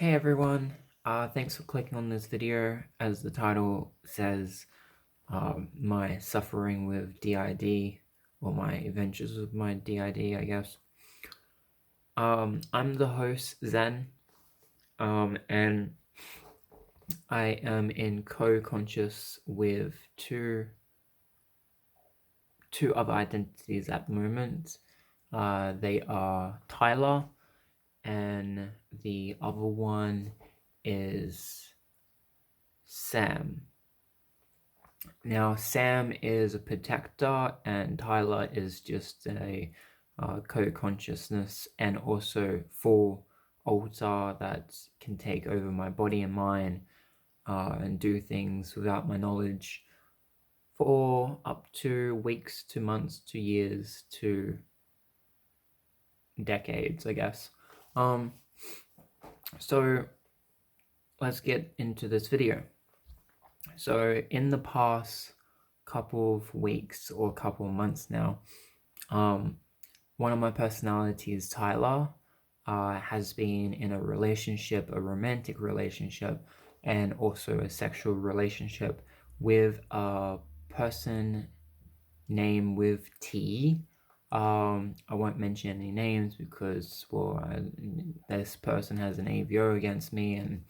Hey everyone, thanks for clicking on this video. As the title says, my suffering with D.I.D, or my adventures with my D.I.D, I guess. I'm the host, Zen, and I am in co-conscious with two other identities at the moment. They are Tyler, and the other one is Sam. Now, Sam is a protector, and Tyler is just a co-consciousness and also full altar that can take over my body and mind and do things without my knowledge for up to weeks to months to years to decades, I guess. So let's get into this video. So in the past couple of weeks or couple of months now, one of my personalities, Tyler, has been in a relationship, a romantic relationship, and also a sexual relationship with a person named with T. I won't mention any names because, well, this person has an AVO against me, and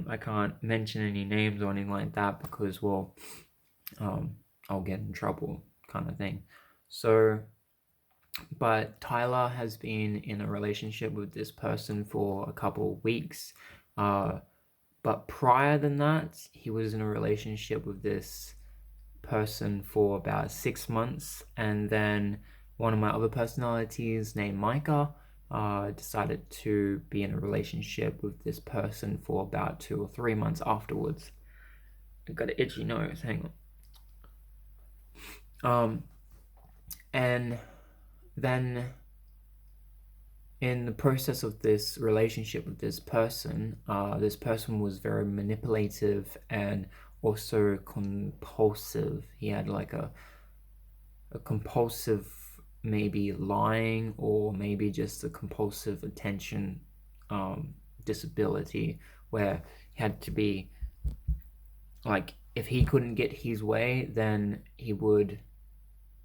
I can't mention any names or anything like that because, well, I'll get in trouble, kind of thing. So, but Tyler has been in a relationship with this person for a couple of weeks. But prior than that, he was in a relationship with this person for about 6 months, and then one of my other personalities named Micah decided to be in a relationship with this person for about 2 or 3 months afterwards. I've got an itchy nose, hang on. And then in the process of this relationship with this person was very manipulative and also compulsive. He had like a compulsive, maybe lying, or maybe just a compulsive attention disability, where he had to be like, if he couldn't get his way, then he would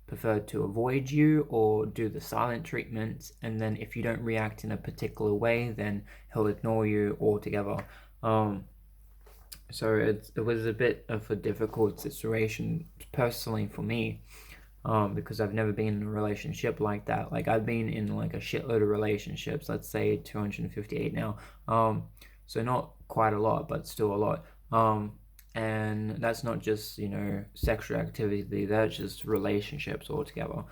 prefer to avoid you or do the silent treatment, and then if you don't react in a particular way, then he'll ignore you altogether. So it was a bit of a difficult situation personally for me, because I've never been in a relationship like that. Like, I've been in like a shitload of relationships, let's say 258 now, so not quite a lot, but still a lot. And that's not just, sexual activity, that's just relationships altogether.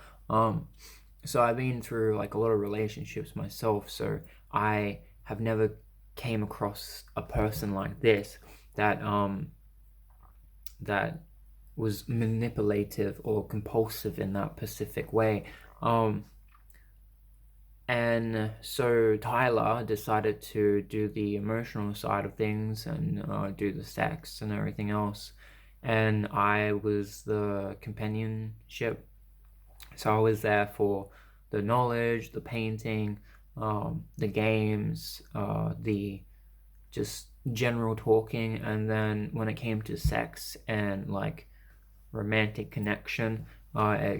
So I've been through like a lot of relationships myself, so I have never came across a person like this that that was manipulative or compulsive in that specific way. And so Tyler decided to do the emotional side of things and do the sex and everything else. And I was the companionship. So I was there for the knowledge, the painting, the games, the just general talking. And then when it came to sex and like romantic connection, Tyler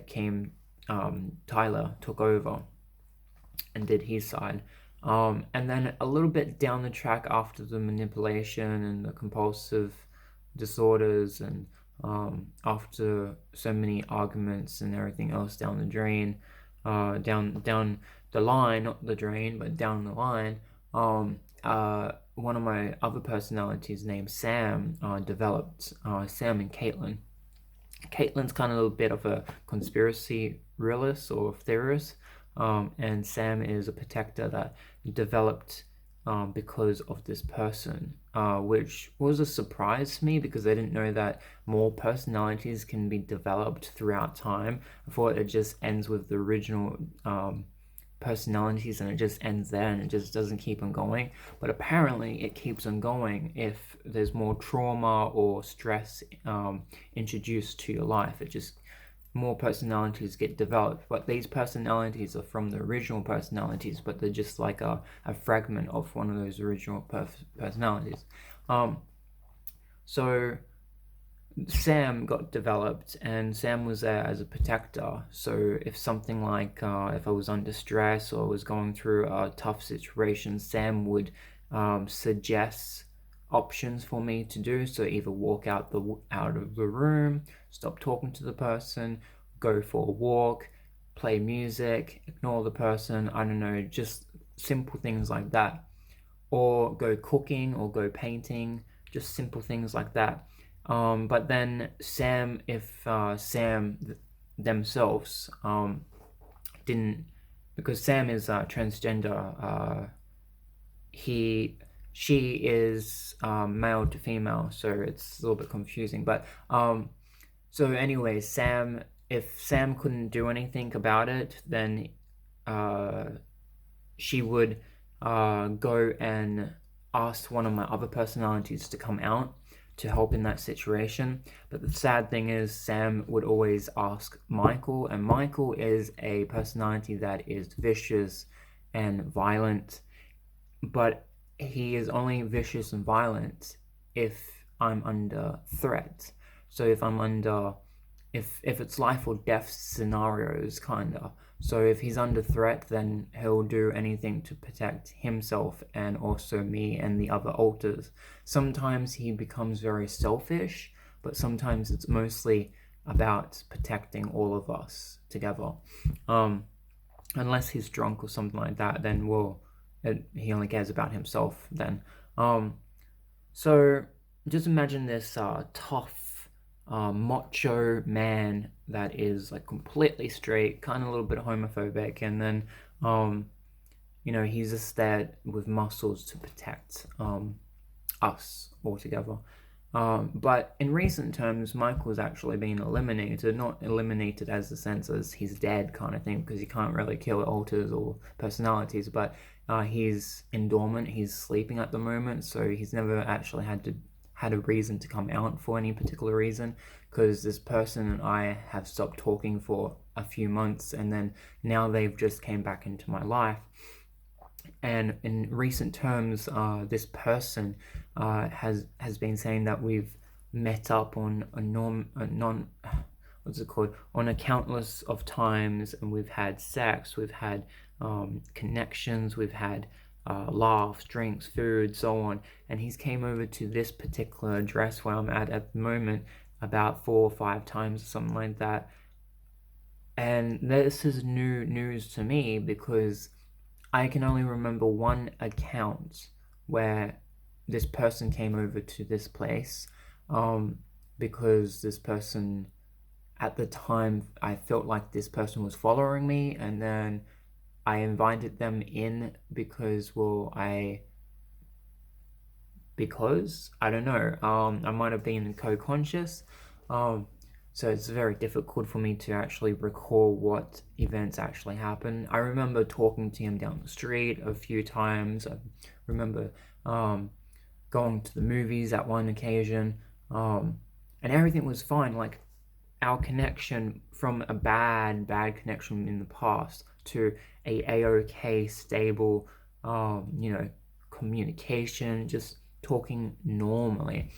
took over and did his side. And then a little bit down the track, after the manipulation and the compulsive disorders, and after so many arguments and everything else down the drain, down the line, not the drain, but down the line, one of my other personalities named Sam developed. Sam and Caitlin. Caitlin's kind of a bit of a conspiracy realist or theorist, and Sam is a protector that developed because of this person, which was a surprise to me because I didn't know that more personalities can be developed throughout time. I thought it just ends with the original personalities and it just ends there and it just doesn't keep on going. But apparently it keeps on going if there's more trauma or stress introduced to your life. It just more personalities get developed, but these personalities are from the original personalities, but they're just like a fragment of one of those original personalities. So Sam got developed, and Sam was there as a protector. So if something like if I was under stress or was going through a tough situation, Sam would suggest options for me to do. So either walk out of the room, stop talking to the person, go for a walk, play music, ignore the person. I don't know, just simple things like that, or go cooking or go painting, just simple things like that. But then Sam, if Sam themselves didn't, because Sam is transgender, she is male to female, so it's a little bit confusing. But so anyway, Sam, if Sam couldn't do anything about it, then she would go and ask one of my other personalities to come out to help in that situation. But the sad thing is, Sam would always ask Michael, and Michael is a personality that is vicious and violent, but he is only vicious and violent if I'm under threat. So if I'm under, if it's life or death scenarios, kinda. So if he's under threat, then he'll do anything to protect himself and also me and the other alters. Sometimes he becomes very selfish, but sometimes it's mostly about protecting all of us together. Unless he's drunk or something like that, then he only cares about himself then. So just imagine this tough, macho man that is like completely straight, kind of a little bit homophobic, and then you know, he's just there with muscles to protect us altogether. But in recent terms, Michael's actually been eliminated, not eliminated as the sense as he's dead kind of thing, because you can't really kill alters or personalities, but he's in dormant, he's sleeping at the moment, so he's never actually had a reason to come out for any particular reason, because this person and I have stopped talking for a few months, and then now they've just came back into my life. And in recent terms, this person has been saying that we've met up on on a countless of times, and we've had sex, we've had connections, we've had laughs, drinks, food, so on. And he's came over to this particular address where I'm at the moment about 4 or 5 times, something like that. And this is new news to me, because I can only remember one account where this person came over to this place, because this person, at the time, I felt like this person was following me, and then I invited them in because, well, I don't know, I might have been co-conscious, so it's very difficult for me to actually recall what events actually happened. I remember talking to him down the street a few times. I remember going to the movies at one occasion, and everything was fine. Like, our connection from a bad connection in the past to a-okay, stable, you know, communication, just talking normally.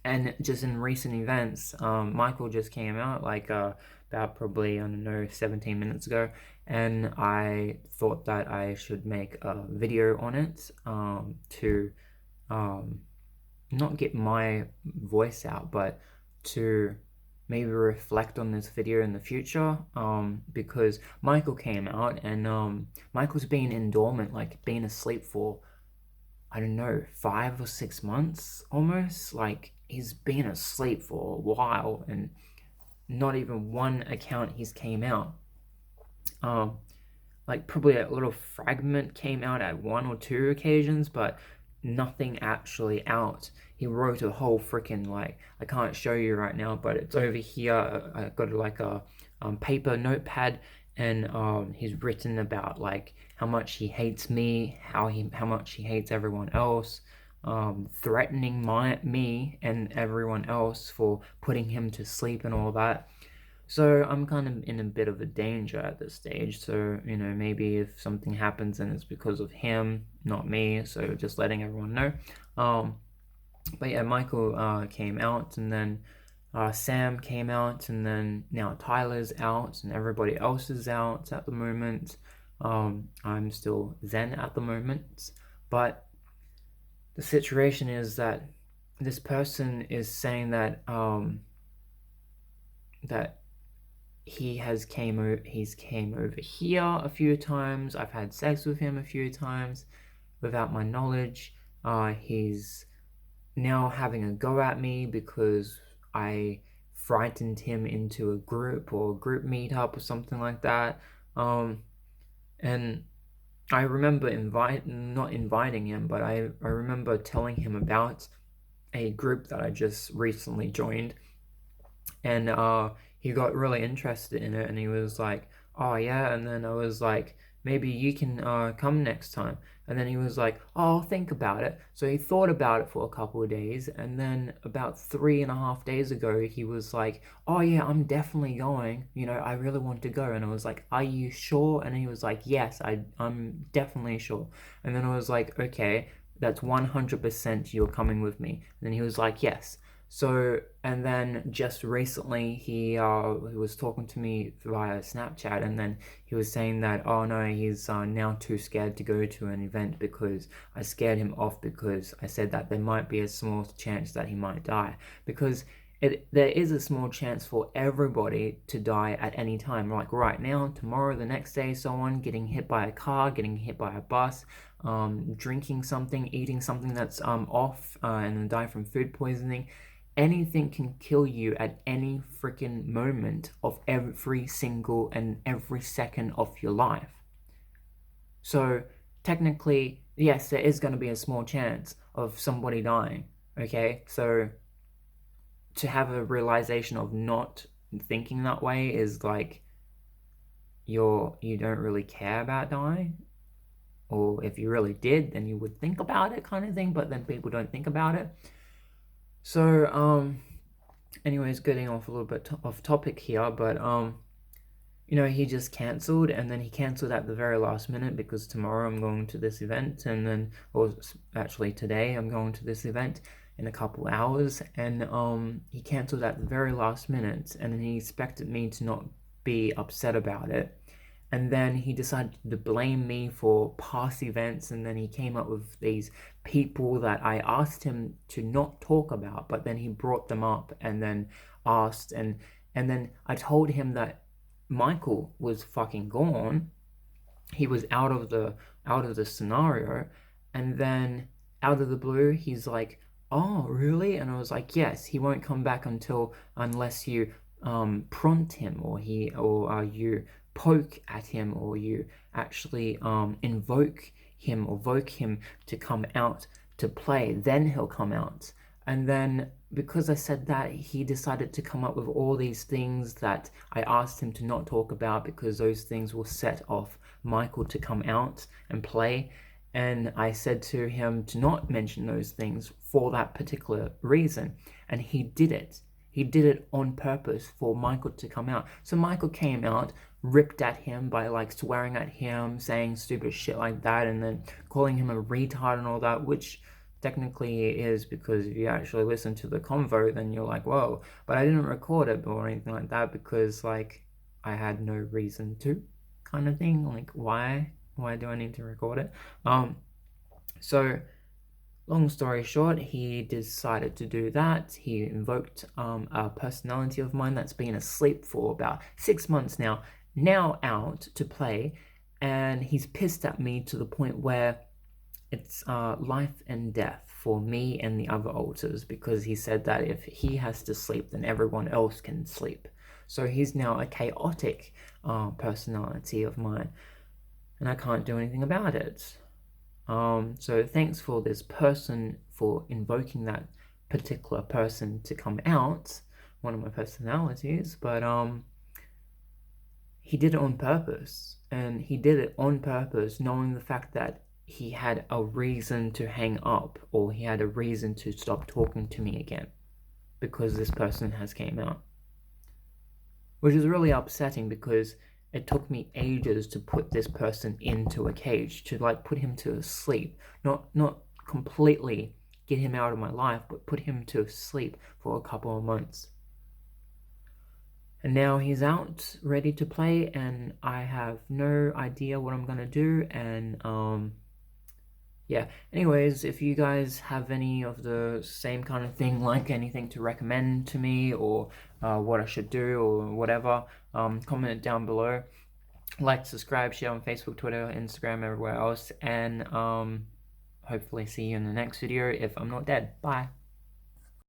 And just in recent events, Michael just came out like about probably, I don't know, 17 minutes ago, and I thought that I should make a video on it to not get my voice out, but to maybe reflect on this video in the future, because Michael came out, and Michael's been in dormant, like been asleep for, I don't know, 5 or 6 months almost. Like, he's been asleep for a while, and not even one account he's came out. Like, probably a little fragment came out at 1 or 2 occasions, but nothing actually out. He wrote a whole freaking, like, I can't show you right now, but it's over here. I got like a paper notepad, and he's written about like how much he hates me, how much he hates everyone else, threatening me and everyone else for putting him to sleep and all that. So I'm kind of in a bit of a danger at this stage. So, you know, maybe if something happens and it's because of him, not me. So just letting everyone know. But yeah, Michael came out, and then Sam came out, and then now Tyler's out, and everybody else is out at the moment. I'm still Zen at the moment. But the situation is that this person is saying that that he's came over here a few times. I've had sex with him a few times without my knowledge. He's now having a go at me because I frightened him into a group or a group meetup or something like that. And I remember not inviting him, but I remember telling him about a group that I just recently joined, and he got really interested in it, and he was like, oh yeah. And then I was like, maybe you can come next time. And then he was like, oh, I'll think about it. So he thought about it for a couple of days, and then about 3.5 days ago he was like, oh yeah, I'm definitely going, you know, I really want to go. And I was like, are you sure? And he was like, yes, I'm definitely sure. And then I was like, okay, that's 100% you're coming with me. And then he was like, yes. So, and then just recently he was talking to me via Snapchat, and then he was saying that, oh no, he's now too scared to go to an event because I scared him off because I said that there might be a small chance that he might die, because there is a small chance for everybody to die at any time, like right now, tomorrow, the next day, so on, getting hit by a car, getting hit by a bus, drinking something, eating something that's off, and then die from food poisoning. Anything can kill you at any freaking moment of every single and every second of your life. So technically, yes, there is going to be a small chance of somebody dying, okay? So to have a realization of not thinking that way is like you don't really care about dying. Or if you really did, then you would think about it, kind of thing, but then people don't think about it. So, anyways, getting off a little bit off topic here, but you know, he just cancelled, and then he cancelled at the very last minute because tomorrow I'm going to this event, and then, or actually today I'm going to this event in a couple hours, and he cancelled at the very last minute, and then he expected me to not be upset about it. And then he decided to blame me for past events, and then he came up with these people that I asked him to not talk about, but then he brought them up and then asked, and then I told him that Michael was fucking gone. He was out of the scenario, and then out of the blue he's like, oh really? And I was like, yes, he won't come back unless you prompt him, or you poke at him, or you actually invoke him or voke him to come out to play, then he'll come out. And then because I said that, he decided to come up with all these things that I asked him to not talk about, because those things will set off Michael to come out and play. And I said to him to not mention those things for that particular reason, and he did it. He did it on purpose for Michael to come out. So Michael came out, ripped at him by like swearing at him, saying stupid shit like that, and then calling him a retard and all that, which technically it is, because if you actually listen to the convo, then you're like, whoa. But I didn't record it or anything like that because like I had no reason to, kind of thing. Like why do I need to record it? So long story short, he decided to do that. He invoked a personality of mine that's been asleep for about 6 months now out to play, and he's pissed at me to the point where it's life and death for me and the other alters, because he said that if he has to sleep, then everyone else can sleep. So he's now a chaotic personality of mine, and I can't do anything about it. So thanks for this person for invoking that particular person to come out, one of my personalities, but he did it on purpose, and he did it on purpose knowing the fact that he had a reason to hang up, or he had a reason to stop talking to me again, because this person has came out. which is really upsetting because it took me ages to put this person into a cage, to like put him to sleep, not completely get him out of my life, but put him to sleep for a couple of months. And now he's out ready to play, and I have no idea what I'm gonna do. And yeah, anyways, if you guys have any of the same kind of thing, like anything to recommend to me, or what I should do, or whatever, comment it down below. Like, subscribe, share on Facebook, Twitter, Instagram, everywhere else, and hopefully see you in the next video if I'm not dead. Bye.